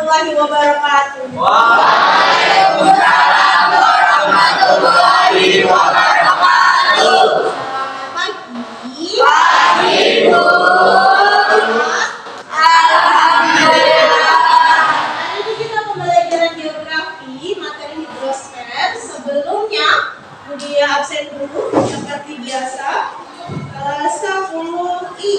warahmatullahi wabarakatuh. Waalaikumsalam warahmatullahi wabarakatuh. Pagi. Pagi, Bu. Alhamdulillah. Hari ini kita pembelajaran geografi materi hidrosfer. Sebelumnya Budia absen dulu seperti biasa. Kelas 10I.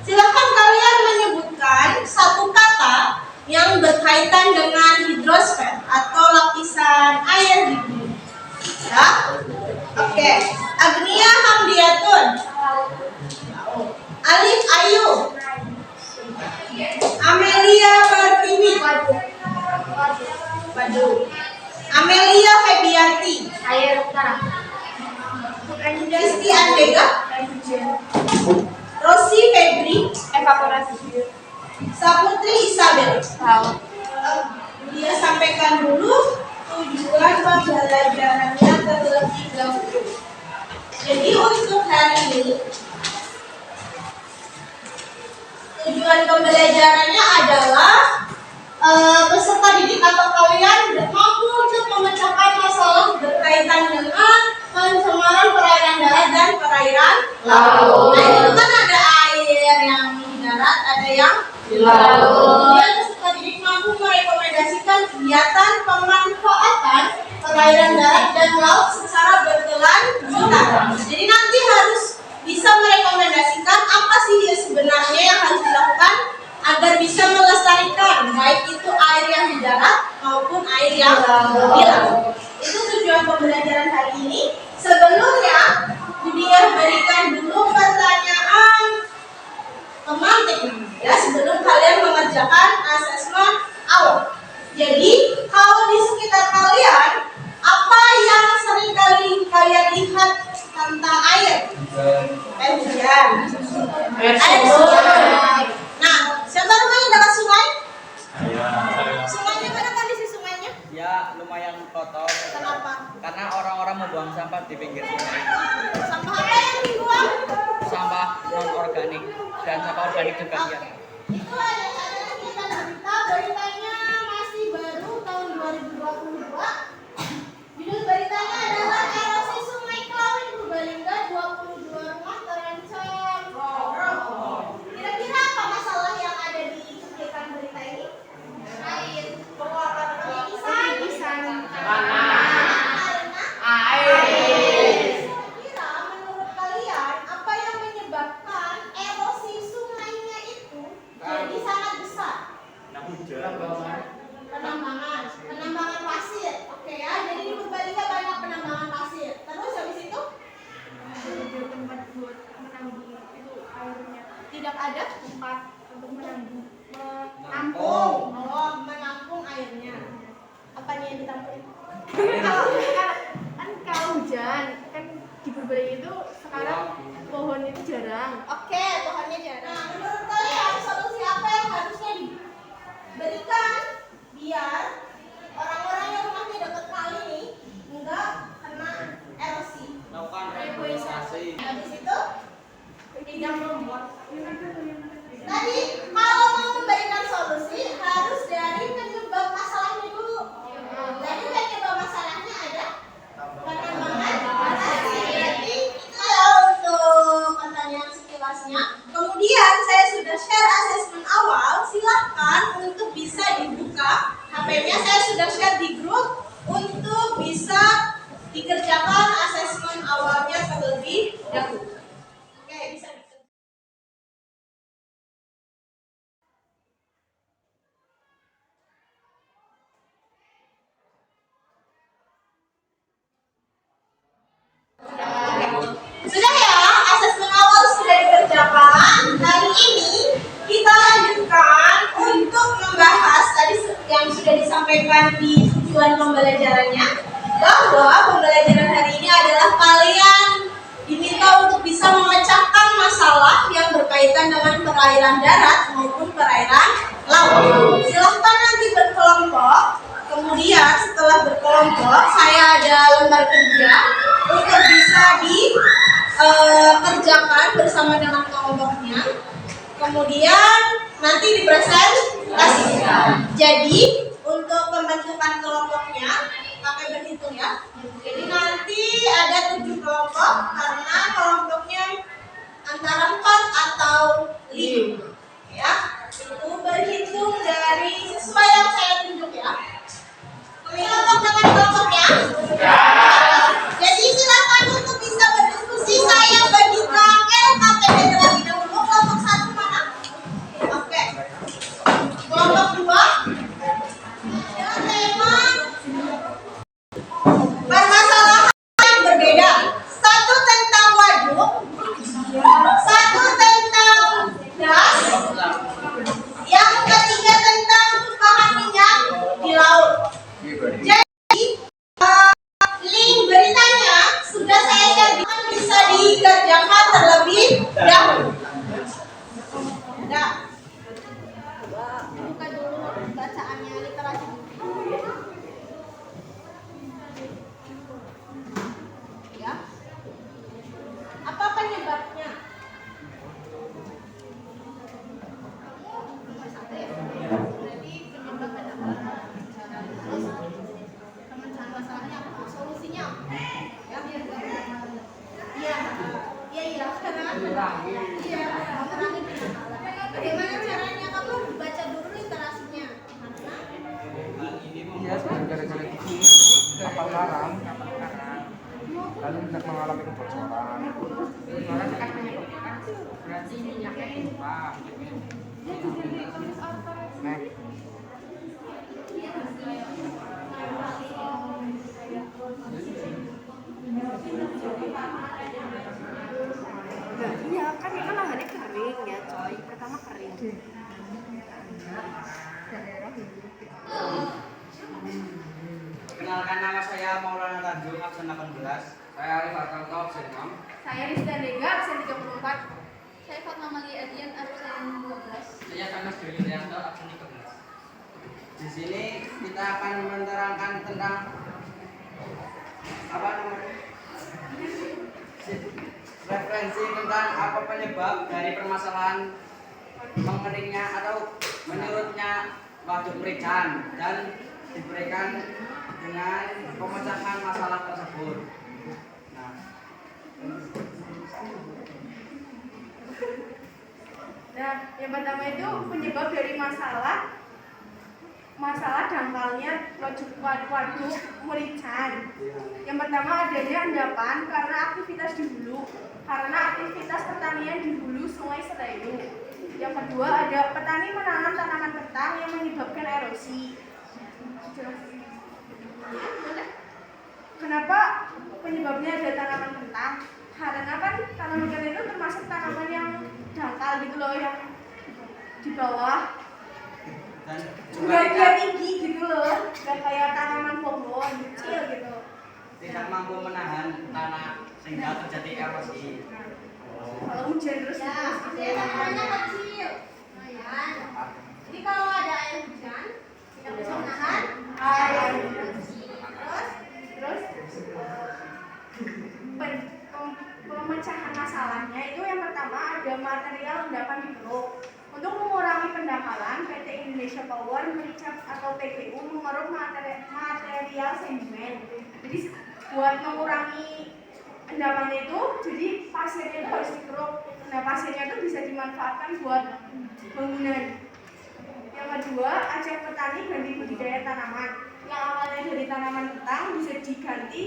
Silakan kalian menyebutkan satu kata yang berkaitan dengan hidrosfer atau lapisan air di bumi. Ya? Oke. Agnia Hamdiatun. Alif Ayu. Amelia Pertiwi. Badu. Amelia Febianti. Air utara. Kristi Andega. Rosi Febri. Evaporasi. Saputri Isabel. Laut. Dia sampaikan dulu tujuan pembelajarannya terlebih dahulu. Jadi untuk hari ini tujuan pembelajarannya adalah peserta didik atau kalian mampu untuk memecahkan masalah berkaitan dengan pencemaran perairan darat dan perairan laut. Nah, itu kan ada air yang di darat, ada yang di laut. Kemudian peserta didik mampu merekomendasikan kegiatan pemanfaatan perairan darat dan laut secara berkelanjutan. Jadi nanti harus bisa merekomendasikan apa sih sebenarnya yang harus dilakukan agar bisa melestarikan baik itu air yang di darat maupun air yang di laut. Itu tujuan pembelajaran hari ini. Sebelumnya Budia berikan dulu pertanyaan pemantik ya sebelum kalian mengerjakan asesmen awal. Jadi kalau di sekitar kalian apa yang sering kali kalian lihat tentang air? Air hujan. Air sungai. Nah, siapa rumahnya dekat sungai? Sungainya mana kondisi sungainya? Ya, lumayan kotor. Kenapa? Karena orang-orang membuang sampah di pinggir sungai. Sampah apa yang dibuang? Sampah non-organik dan sampah organik juga ya. Itu ada kita beritanya masih baru tahun 2022. Judul beritanya adalah erosi sungai Klawin Purbalingga 22 rumah terancam roboh. Kira-kira apa masalah yang ada di cuplikan berita ini? Air. Pegigisan. Kira-kira menurut kalian apa yang menyebabkan erosi sungainya itu jadi sangat besar? Penambangan pasir. Oke ya, jadi di Purbalingga banyak penambangan pasir. Terus habis itu Tempat buat menampung itu airnya. tidak ada Tempat untuk menampung. menampung. Oh, menampung airnya. Apanya yang ditampung? Kalau hujan kan di Purbalingga itu sekarang pohon itu jarang. Oke, pohonnya jarang. Nah, menurut kalian solusi apa yang harusnya diberikan biar orang-orang yang rumahnya dekat kali nih enggak kena erosi? Lakukan reboisasi. Habis itu tidak membuat. Tadi kalau mau memberikan solusi harus dari penyebab masalahnya dulu. Jadi penyebab masalahnya ada penambangan pasir. Jadi itu ya untuk pertanyaan sekilasnya. Kemudian saya sudah share asesmen awal. Silahkan untuk bisa dibuka HP-nya. Saya sudah share di grup untuk bisa dikerjakan asesmen awalnya terlebih dahulu. Oke, bisa dikerjakan. Sudah ya, asesmen awal sudah dikerjakan. Hari ini kita lanjutkan untuk membahas tadi yang sudah disampaikan di tujuan pembelajarannya, bahwa pembelajaran hari ini adalah kalian diminta untuk bisa memecahkan masalah yang berkaitan dengan perairan darat maupun perairan laut. Silahkan nanti berkelompok. Kemudian setelah berkelompok, saya ada lembar kerja untuk bisa dikerjakan bersama dengan kelompoknya. Kemudian nanti dipresent Jadi untuk pembentukan kelompoknya pakai berhitung ya. Jadi nanti ada 7 kelompok karena kelompoknya antara 4 atau 5 ya. Itu berhitung dari sesuai yang saya tunjuk ya. Kelompok dengan kelompoknya. Jadi silakan untuk bisa berdiskusi. Saya bagikan LKPD terlebih dahulu. Kelompok 1 mana? Oke. Kelompok 2 ada tema permasalahan yang berbeda. Satu tentang waduk, satu tentang gas, yang ketiga tentang tumpahan minyak di laut. Jadi link beritanya sudah saya share, bisa dikerjakan terlebih dahulu. Nah, buka dulu bacaannya literasi. Ya. Apa penyebabnya? Nomor 1 ya. Berarti penyebab adalah terus pemecahan masalahnya apa? Solusinya apa? Ya. Iya. Iya, karena iya, mengurangi penyakit. Bagaimana caranya? Kamu baca dulu literasinya. Iya, gara-gara itu kapal karam lalu tidak mengalami kebocoran. Kebocoran kan menyebabkan berarti minyaknya tumpah. Nah, Iya kan ya kan lahannya kering ya coy. Pertama kering. Kenalkan, nama saya Maulana Tanjung, absen 18. Saya Arif Artanto, absen 6. Saya Rizda Dega, absen 34. Saya Fatma Mali Adian, absen 12. Saya Kanas Dwi Yulianto, absen 13. Di sini kita akan menerangkan tentang apa namanya? Referensi tentang apa penyebab dari permasalahan mengeringnya atau menyurutnya waduk Merican dan diberikan dengan pemecahan masalah tersebut. Nah, Nah, yang pertama itu penyebab dari masalah dangkalnya waduk Merican. Yang pertama adanya endapan karena aktivitas di hulu, karena aktivitas pertanian di hulu Sungai Seredu. Yang kedua ada petani menanam tanaman kentang yang menyebabkan erosi. Kenapa penyebabnya ada tanaman kentang? Karena kan tanaman kentang itu termasuk tanaman yang dangkal gitu loh, yang di bawah dan nggak tinggi gitu loh, nggak kayak tanaman pohon kecil gitu. tidak mampu menahan tanah sehingga terjadi erosi. Kalau hujan terus Ya, tanamannya kecil. Jadi kalau ada air hujan, tidak bisa menahan air. Terus Pemecahan masalahnya itu yang pertama ada material endapan di perut. Untuk mengurangi pendangkalan, PT Indonesia Power Merican atau PPU mengeruk material sedimen. Jadi buat mengurangi endapannya itu, jadi pasirnya itu harus dikeruk. Nah, pasirnya itu bisa dimanfaatkan buat bangunan. Yang kedua, ajak petani ganti budidaya tanaman. Yang awalnya dari tanaman kentang bisa diganti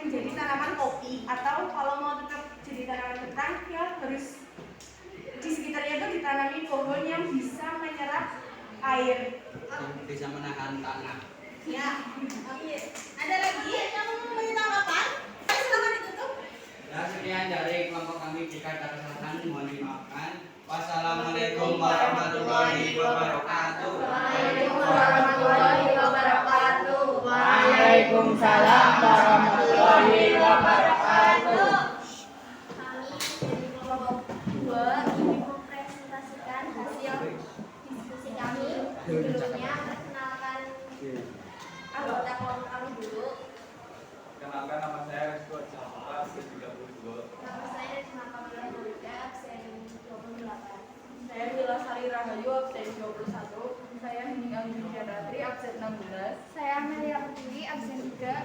menjadi tanaman kopi, atau kalau mau tetap jadi tanaman kentang ya harus di sekitarnya itu ditanami pohon yang bisa menyerap air, Bisa menahan tanah. ya, oke. Ada lagi yang mau menambahkan? Silakan ditutup. Ya, sekian dari kelompok kami. Jika ada kesalahan mohon dimaafkan. Wassalamualaikum warahmatullahi wabarakatuh. Warahmatullahi wabarakatuh. Waalaikumsalam warahmatullahi wabarakatuh. Kami dari kelompok 2 ingin mempresentasikan hasil diskusi kami. Sebelumnya perkenalkan anggota kelompok kami dulu. kenalkan nama saya Rizko Jamala, 32. Nama saya Rizma Kamila Nurida, absen 28. saya Mila Salira Rahayu absen 21. Saya Hening Anggi Ratri absen 16. Saya Amelia Pertiwi, absen 3.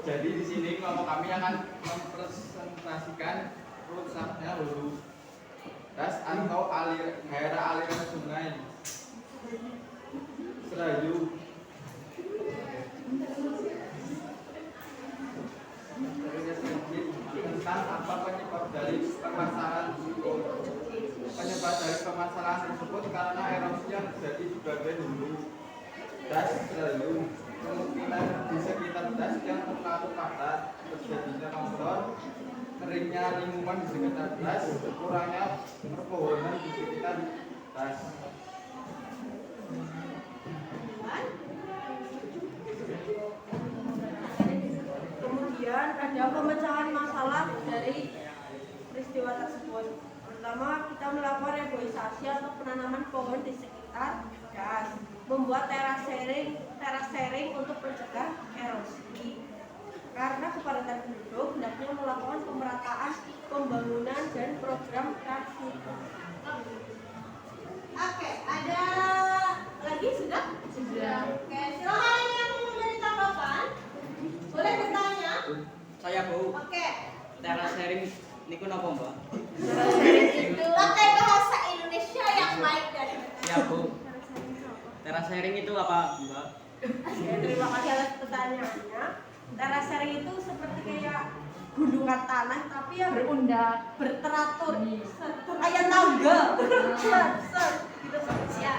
Jadi di sini kelompok kami akan mempresentasikan rusaknya hulu das atau daerah aliran sungai Serayu. Tentang apa penyebab dari permasalahan tersebut karena erosi yang terjadi di bagian hulu das Serayu. Kemungkinan di sekitar das yang terlalu padat, terjadinya longsor, keringnya lingkungan di sekitar das, kurangnya perpohonan di sekitar das. Kemudian ada pemecahan masalah dari peristiwa tersebut. Pertama, kita melakukan reboisasi atau penanaman pohon di sekitar das, membuat teras sharing untuk mencegah erosi. Karena kepadatan penduduk, hendaknya melakukan pemerataan pembangunan dan program transportasi. Oke, ada lagi sudah? Sudah. Oke, silakan yang memberi tanggapan. Boleh bertanya? Saya Bu. Oke. Teras sharing niku napa, Mbak? Pakai bahasa Indonesia yang baik dan Siap, Bu. Teras sharing itu apa, Mbak? Ya, terima kasih atas pertanyaannya. Teras sharing itu seperti kayak gundukan tanah tapi yang berteratur kayak tangga. Gitu ya.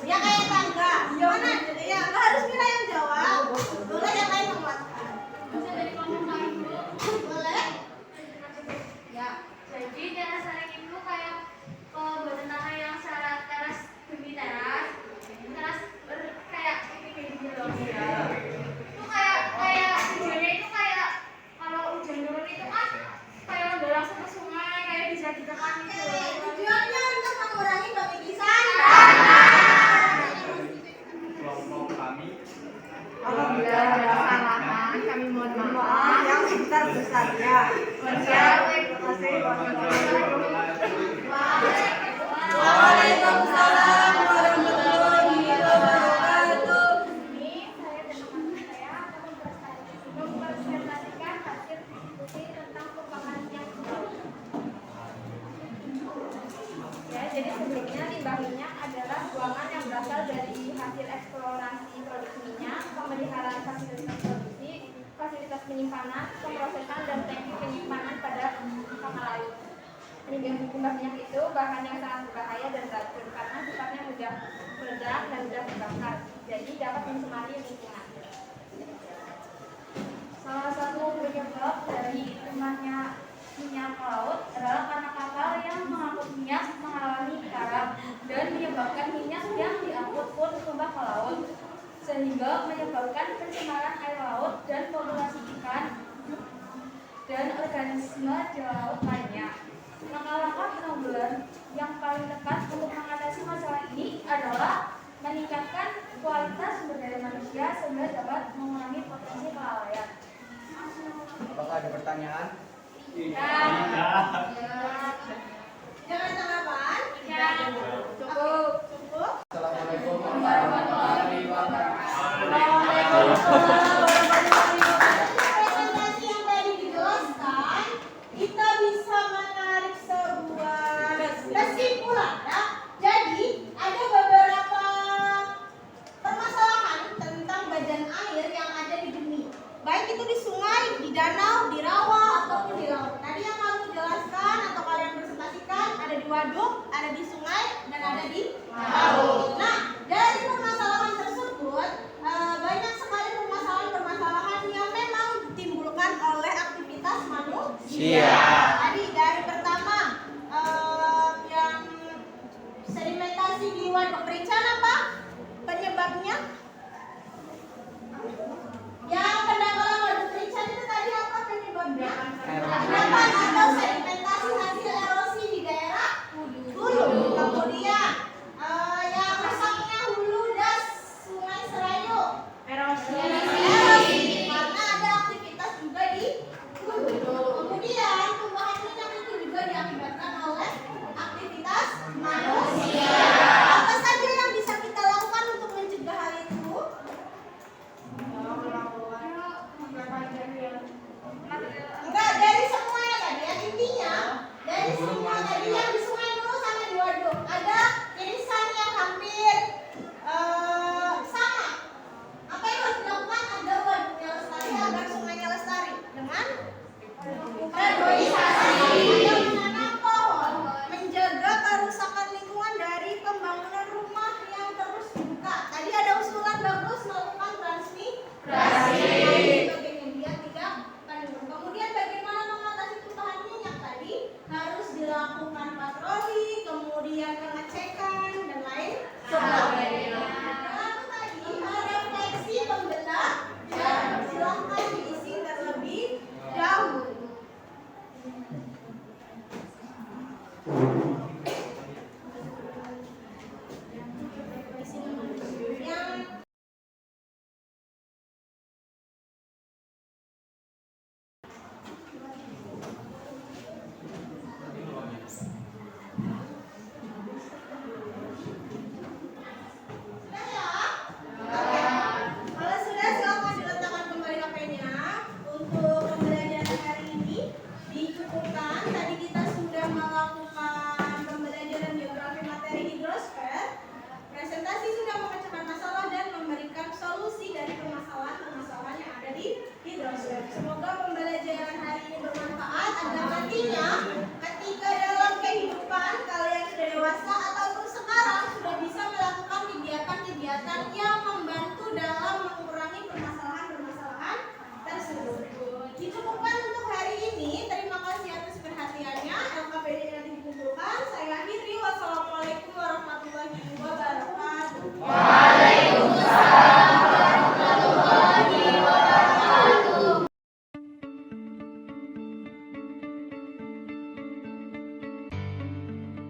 Ya kayak tangga. Gimana? Ya, nggak harus kita yang jawab. Boleh yang lain menguatkan. Bisa dari kelompok lain, Bu. Boleh? Ya, jadi teras sharing itu kayak pembuatan tanah yang secara teras demi teras kayak gitu loh. Itu kayak hujannya itu kayak kalau hujan turun itu kan kayak udah langsung ke sungai, kayak bisa ditekan gitu loh. Tujuannya untuk mengurangi pemikisan. Kelompok kami Apabila ada kesalahan, kami mohon maaf yang sebesar-besarnya. Terima kasih. Waalaikumsalam warahmatullahi wabarakatuh. Ini saya dan teman-teman saya akan mempresentasikan hasil diskusi tentang pembangunan yang baru. Ya, jadi sebelumnya limbah minyak adalah buangan yang berasal dari hasil eksplorasi produk minyak, pemeliharaan fasilitas produksi, fasilitas penyimpanan, pemrosesan dan teknik penyimpanan pada kapal laut. Limbah minyak itu bahan yang sangat berbahaya dan beracun karena sifatnya mudah meledak dan mudah terbakar, jadi dapat mencemari lingkungan. Salah satu penyebab dari limbahnya minyak ke laut adalah karena kapal yang mengangkut minyak mengalami karam dan menyebabkan minyak yang diangkut pun tumbah ke laut, sehingga menyebabkan pencemaran air laut dan populasi ikan dan organisme di laut lainnya. Langkah-langkah penanggulangan yang paling tepat untuk mengatasi masalah ini adalah meningkatkan kualitas sumber daya manusia sehingga dapat mengurangi potensi kelalaian. Apakah ada pertanyaan? Jangan tanggapan. Cukup. Cukup. Assalamualaikum warahmatullahi wabarakatuh. Presentasi yang tadi dijelaskan, kita bisa menarik sebuah kesimpulan. Ya. Jadi ada beberapa permasalahan tentang badan air yang ada di bumi, baik itu di sungai, di danau, di rawa ataupun di laut. Tadi yang kamu jelaskan atau kalian presentasikan ada di waduk, ada di sungai, dan ada di laut. Nah, dari permasalahan tersebut banyak sekali permasalahan-permasalahan yang memang ditimbulkan oleh aktivitas manusia. Tadi dari pertama yang sedimentasi di waduk Rincan apa penyebabnya? Yang pendangkalan waduk Rincan itu tadi apa penyebabnya? Endapan atau sedimentasi hasil erosi di daerah hulu. Kemudian yang rusaknya hulu das Sungai Serayu. Erosi. Karena ada aktivitas juga di hulu. Kemudian tumbuhan minyak itu juga diakibatkan dilakukan patroli, kemudian pengecekan,